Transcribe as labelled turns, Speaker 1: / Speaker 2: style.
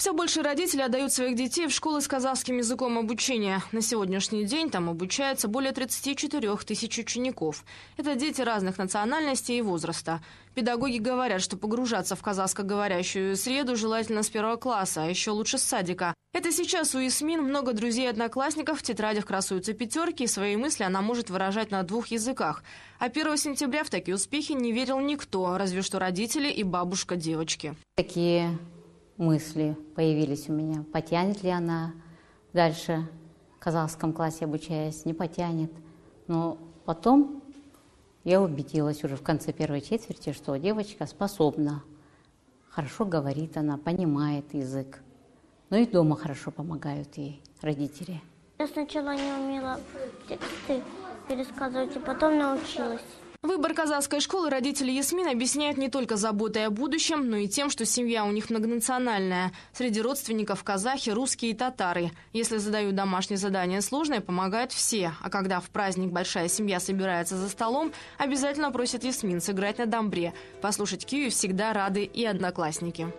Speaker 1: Все больше родителей отдают своих детей в школы с казахским языком обучения. На сегодняшний день там обучается более 34 тысяч учеников. Это дети разных национальностей и возраста. Педагоги говорят, что погружаться в казахскоговорящую среду желательно с 1 класса, а еще лучше с садика. Это сейчас у Ясмин много друзей и одноклассников, в тетрадях красуются пятерки, и свои мысли она может выражать на 2 языках. А 1 сентября в такие успехи не верил никто, разве что родители и бабушка девочки.
Speaker 2: Такие мысли появились у меня. Потянет ли она дальше в казахском классе обучаясь, не потянет. Но потом я убедилась уже в конце первой четверти, что девочка способна. Хорошо говорит она, понимает язык. Но и дома хорошо помогают ей родители.
Speaker 3: Я сначала не умела тексты пересказывать, а потом научилась.
Speaker 1: Выбор казахской школы родители Ясмин объясняют не только заботой о будущем, но и тем, что семья у них многонациональная. Среди родственников казахи, русские и татары. Если задают домашнее задание сложное, помогают все. А когда в праздник большая семья собирается за столом, обязательно просят Ясмин сыграть на домбре. Послушать Кию всегда рады и одноклассники.